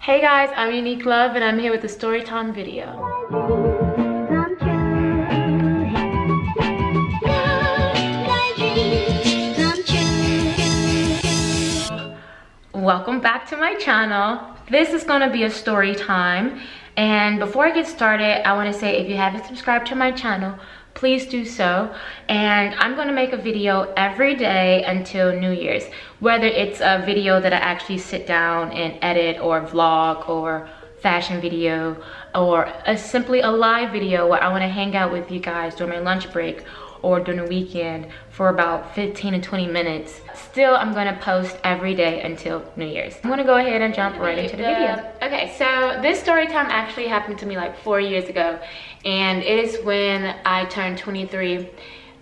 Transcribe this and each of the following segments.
Hey guys, I'm Unique Love and I'm here with the Storytime video. Welcome back to my channel. This is going to be a story time, and before I get started, I want to say if you haven't subscribed to my channel, please do so. And I'm going to make a video every day until New Year's, whether it's a video that I actually sit down and edit, or vlog, or fashion video, or simply a live video where I want to hang out with you guys during my lunch break or during the weekend for about 15 to 20 minutes. Still, I'm going to post every day until New Year's. I'm going to go ahead and jump right into the video. Okay, so this story time actually happened to me like 4 years ago, and it is when I turned 23.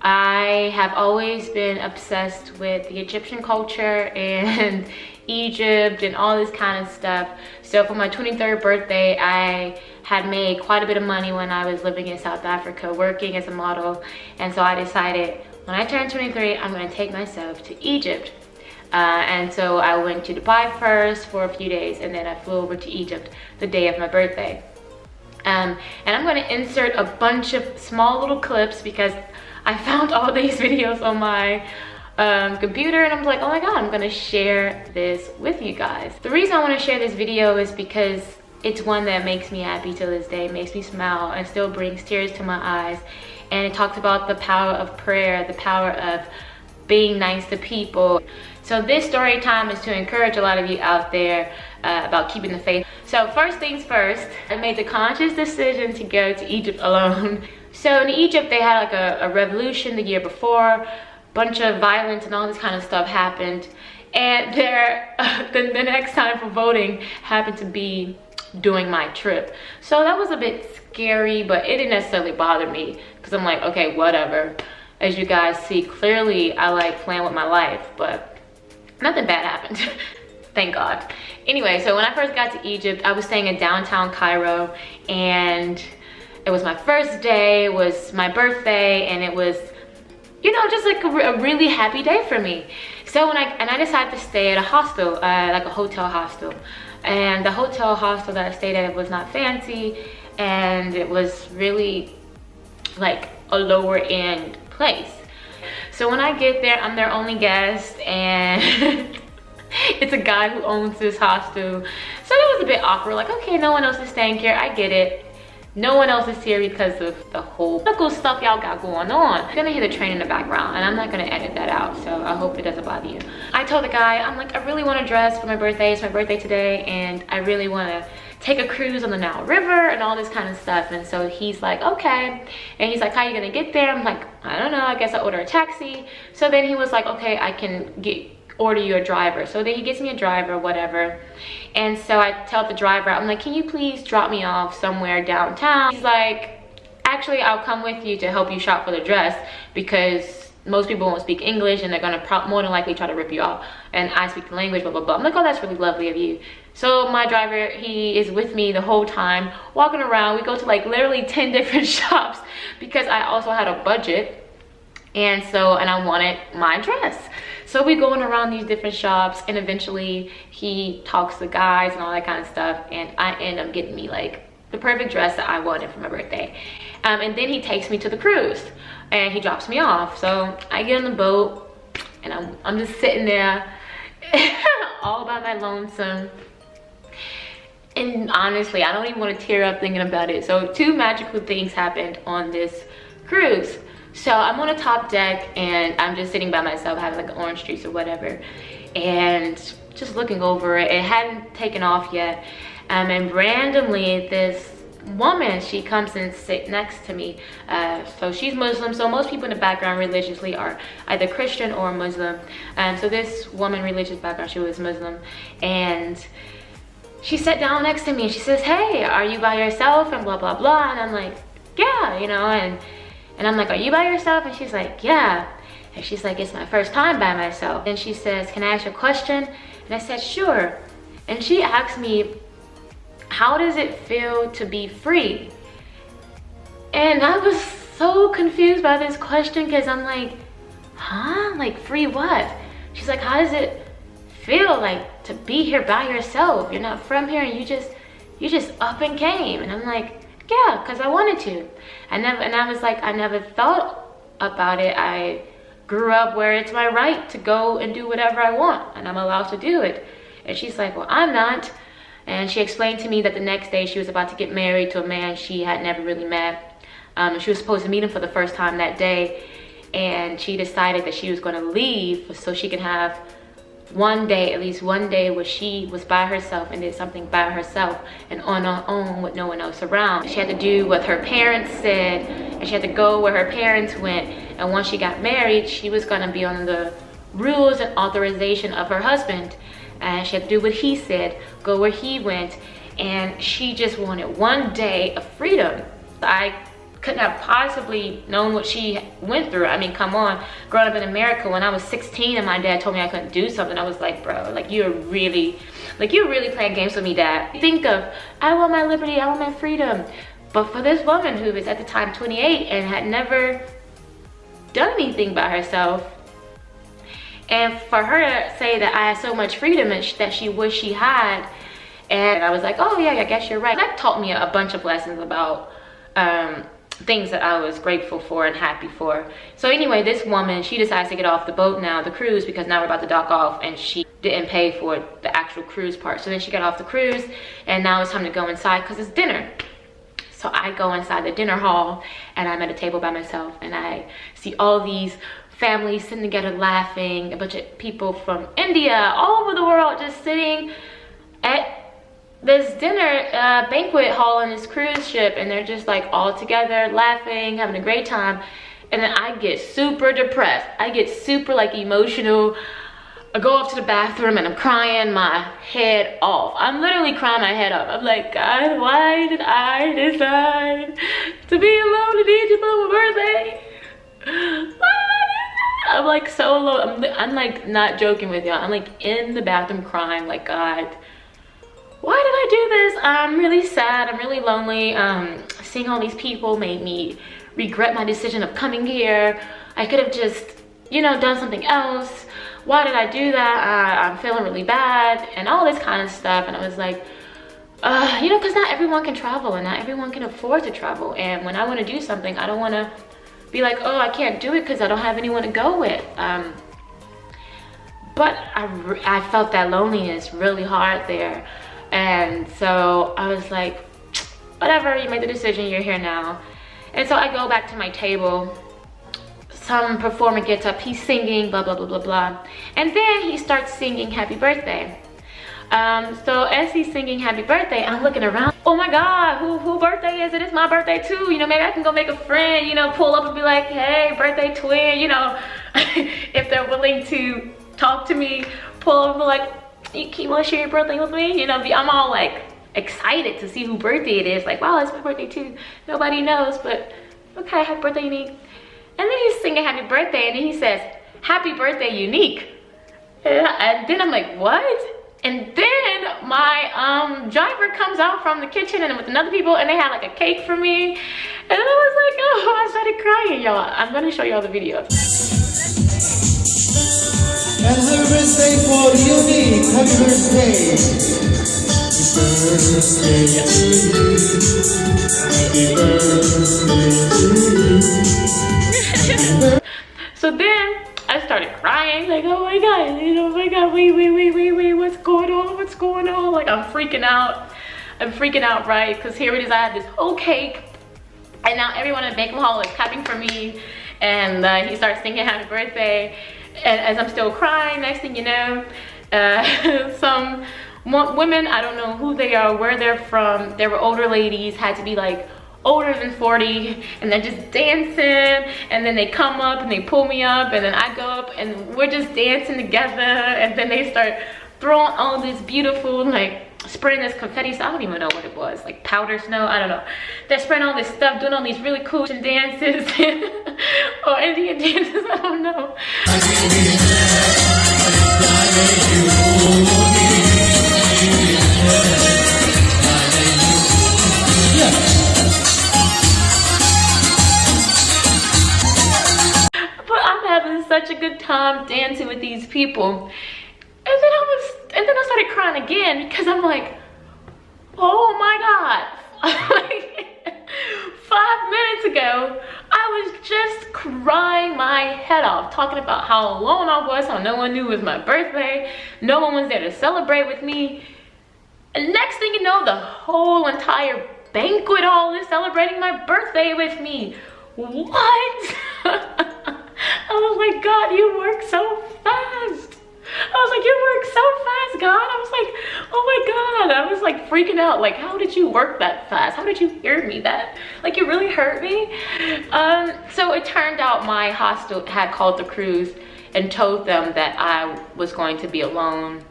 I have always been obsessed with the Egyptian culture and Egypt and all this kind of stuff. So for my 23rd birthday, I had made quite a bit of money when I was living in South Africa working as a model, and so I decided when I turned 23 I'm going to take myself to Egypt. And so I went to Dubai first for a few days, and then I flew over to Egypt the day of my birthday. And I'm going to insert a bunch of small little clips because I found all these videos on my computer, and I'm like, oh my god, I'm gonna share this with you guys. The reason I want to share this video is because it's one that makes me happy to this day, makes me smile and still brings tears to my eyes. And it talks about the power of prayer, the power of being nice to people. So this story time is to encourage a lot of you out there about keeping the faith. So first things first, I made the conscious decision to go to Egypt alone. So in Egypt, they had like a revolution the year before. Bunch of violence and all this kind of stuff happened, and the next time for voting happened to be during my trip. So that was a bit scary, but it didn't necessarily bother me because I'm like, okay, whatever. As you guys see clearly, I like playing with my life, but nothing bad happened. Thank God. Anyway, so when I first got to Egypt, I was staying in downtown Cairo, and it was my first day, it was my birthday, and it was, you know, just like a really happy day for me. So when I decided to stay at a hostel, like a hotel hostel. And the hotel hostel that I stayed at was not fancy, and it was really like a lower end place. So when I get there, I'm their only guest, and it's a guy who owns this hostel. So it was a bit awkward, like, okay, no one else is staying here, I get it. No one else is here because of the whole political stuff y'all got going on. You're gonna hear the train in the background, and I'm not gonna edit that out, so I hope it doesn't bother you. I told the guy, I'm like, I really want to dress for my birthday. It's my birthday today, and I really want to take a cruise on the Nile River and all this kind of stuff. And so he's like, okay. And he's like, how are you gonna get there? I'm like, I don't know, I guess I'll order a taxi. So then he was like, okay, I can order you a driver. So then he gets me a driver, whatever. And so I tell the driver, I'm like, can you please drop me off somewhere downtown? He's like, actually, I'll come with you to help you shop for the dress because most people won't speak English and they're gonna more than likely try to rip you off. And I speak the language, blah, blah, blah. I'm like, oh, that's really lovely of you. So my driver, he is with me the whole time, walking around. We go to like literally 10 different shops because I also had a budget. And I wanted my dress. So we going around these different shops, and eventually he talks to guys and all that kind of stuff, and I end up getting me like the perfect dress that I wanted for my birthday. And then he takes me to the cruise, and he drops me off. So I get on the boat, and I'm just sitting there all by my lonesome. And honestly, I don't even want to tear up thinking about it. So two magical things happened on this cruise. So I'm on a top deck, and I'm just sitting by myself having like an orange juice or whatever, and just looking over it. It hadn't taken off yet, and randomly this woman, she comes and sit next to me. So she's Muslim, so most people in the background religiously are either Christian or Muslim. So this woman, religious background, she was Muslim, and she sat down next to me and she says, hey, are you by yourself, and blah blah blah. And I'm like, yeah, you know, and I'm like, are you by yourself? And she's like, yeah. And she's like, it's my first time by myself. And she says, can I ask you a question? And I said, sure. And she asked me, how does it feel to be free? And I was so confused by this question because I'm like, huh? Like, free what? She's like, how does it feel? Like, to be here by yourself? You're not from here, and you just up and came. And I'm like, yeah, because I wanted to. And I was like, I never thought about it. I grew up where it's my right to go and do whatever I want, and I'm allowed to do it. And she's like, well, I'm not. And she explained to me that the next day she was about to get married to a man she had never really met. She was supposed to meet him for the first time that day, and she decided that she was going to leave so she can have one day, at least one day, where she was by herself and did something by herself and on her own with no one else around. She had to do what her parents said, and she had to go where her parents went. And once she got married, she was going to be on the rules and authorization of her husband, and she had to do what he said, go where he went. And she just wanted one day of freedom. I couldn't have possibly known what she went through. I mean, come on, growing up in America, when I was 16 and my dad told me I couldn't do something, I was like, bro, like you're really playing games with me, Dad. Think of, I want my liberty, I want my freedom. But for this woman who was at the time 28 and had never done anything by herself, and for her to say that I had so much freedom that she wished she had, and I was like, oh yeah, I guess you're right. That taught me a bunch of lessons about things that I was grateful for and happy for. So anyway, this woman, she decides to get off the boat now, the cruise, because now we're about to dock off, and she didn't pay for the actual cruise part. So then she got off the cruise, and now it's time to go inside because it's dinner. So I go inside the dinner hall, and I'm at a table by myself, and I see all these families sitting together laughing, a bunch of people from India, all over the world, just sitting at this dinner banquet hall on this cruise ship, and they're just like all together laughing, having a great time. And then I get super depressed. I get super like emotional. I go off to the bathroom and I'm crying my head off. I'm literally crying my head off. I'm like, God, why did I decide to be alone in Egypt on my birthday? Why did I do that? I'm like so low. I'm like not joking with y'all. I'm like in the bathroom crying like, God, why did I do this? I'm really sad, I'm really lonely. Seeing all these people made me regret my decision of coming here. I could have just, you know, done something else. Why did I do that? I'm feeling really bad, and all this kind of stuff. And I was like, you know, because not everyone can travel, and not everyone can afford to travel. And when I want to do something, I don't want to be like, oh, I can't do it because I don't have anyone to go with. But I felt that loneliness really hard there. And so I was like, whatever, you made the decision, you're here now. And so I go back to my table. Some performer gets up, he's singing, blah, blah, blah, blah, blah. And then he starts singing Happy Birthday. So as he's singing Happy Birthday, I'm looking around. Oh my God, who birthday is it? It's my birthday too. You know, maybe I can go make a friend, you know, pull up and be like, hey, birthday twin, you know, if they're willing to talk to me, pull up and be like, you want to share your birthday with me? You know, I'm all like excited to see who birthday it is. Like, wow, it's my birthday too. Nobody knows, but okay, happy birthday, Unique. And then he's singing Happy Birthday, and then he says, Happy Birthday, Unique. And then I'm like, what? And then my driver comes out from the kitchen and with another people, and they had like a cake for me. And then I was like, oh, I started crying, y'all. I'm gonna show y'all the video. And happy birthday for Unique. Happy birthday. Happy birthday to you. Happy birthday to you. So then I started crying, like, oh my God, you know, oh my God, wait, what's going on? What's going on? Like, I'm freaking out. I'm freaking out, right? Because here it is, I have this whole cake, and now everyone in the banquet hall is clapping for me, and he starts singing Happy Birthday. And as I'm still crying, next thing you know, some women, I don't know who they are, where they're from, they were older ladies, had to be like older than 40, and they're just dancing, and then they come up and they pull me up, and then I go up and we're just dancing together, and then they start throwing all this beautiful, like, spraying this confetti, so I don't even know what it was, like powder snow, I don't know. They're spraying all this stuff, doing all these really cool dances, or Indian dances, I don't know. But I'm having such a good time dancing with these people. And then I down again because I'm like, oh my God. Like, 5 minutes ago, I was just crying my head off, talking about how alone I was, how no one knew it was my birthday, no one was there to celebrate with me. And next thing you know, the whole entire banquet hall is celebrating my birthday with me. What? I was like, God, you work so fast. I was like, you work so fast, God. I was like, oh my God. I was like freaking out. Like, how did you work that fast? How did you hear me that? Like, you really hurt me? So it turned out my hostel had called the cruise and told them that I was going to be alone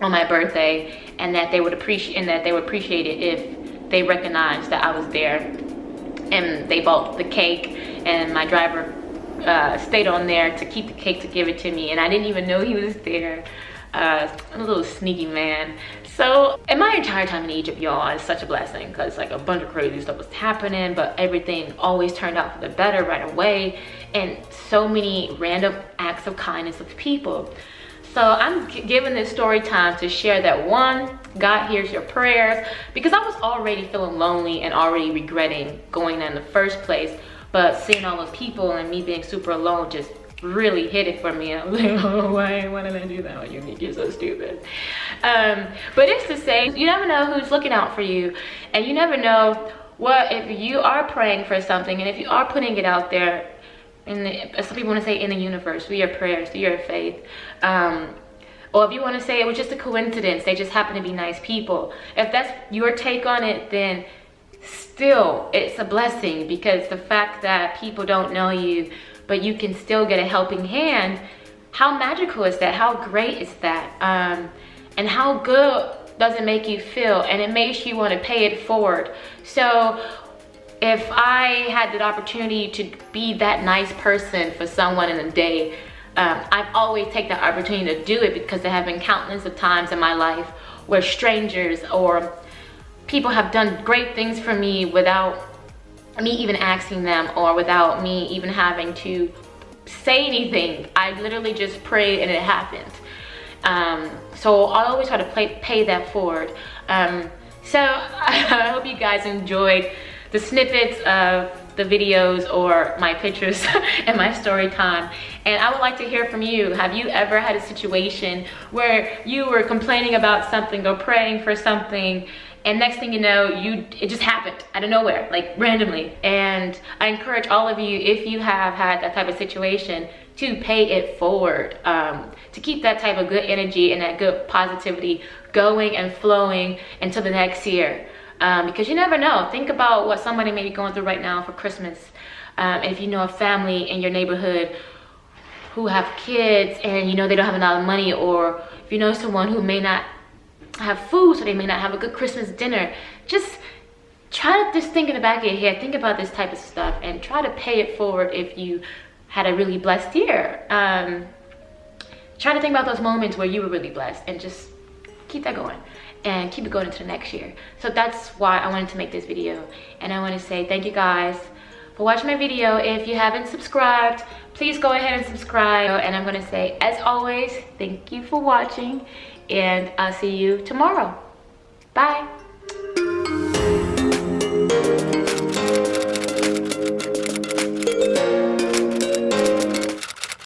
on my birthday, and that they would appreciate it if they recognized that I was there. And they bought the cake, and my driver stayed on there to keep the cake to give it to me, and I didn't even know he was there. A little sneaky man. So, and my entire time in Egypt, y'all, is such a blessing, because like a bunch of crazy stuff was happening, but everything always turned out for the better right away, and so many random acts of kindness of people. So I'm giving this story time to share that, one, God hears your prayers, because I was already feeling lonely and already regretting going there in the first place, but seeing all those people and me being super alone just really hit it for me. I was like, oh, why did I do that? Oh, you're so stupid. But it's to say, you never know who's looking out for you, and you never know what, if you are praying for something, and if you are putting it out there, some people want to say in the universe, through your prayers, through your faith, or if you want to say it was just a coincidence, they just happen to be nice people. If that's your take on it, then still it's a blessing, because the fact that people don't know you, but you can still get a helping hand, how magical is that? How great is that? And how good does it make you feel? And it makes you want to pay it forward. So if I had the opportunity to be that nice person for someone in a day, I've always taken that opportunity to do it, because there have been countless of times in my life where strangers or people have done great things for me without me even asking them, or without me even having to say anything. I literally just prayed and it happened. So I always try to pay that forward. So I hope you guys enjoyed the snippets of the videos or my pictures and my story time. And I would like to hear from you. Have you ever had a situation where you were complaining about something or praying for something, and next thing you know, it just happened out of nowhere, like randomly? And I encourage all of you, if you have had that type of situation, to pay it forward, to keep that type of good energy and that good positivity going and flowing until the next year. Because you never know. Think about what somebody may be going through right now for Christmas. If you know a family in your neighborhood who have kids and you know they don't have enough money, or if you know someone who may not have food, so they may not have a good Christmas dinner, just try to just think in the back of your head, think about this type of stuff, and try to pay it forward if you had a really blessed year. Try to think about those moments where you were really blessed, and just keep that going and keep it going into the next year. So that's why I wanted to make this video, and I want to say thank you guys for watching my video. If you haven't subscribed, please go ahead and subscribe, and I'm going to say, as always, thank you for watching, and I'll see you tomorrow. Bye.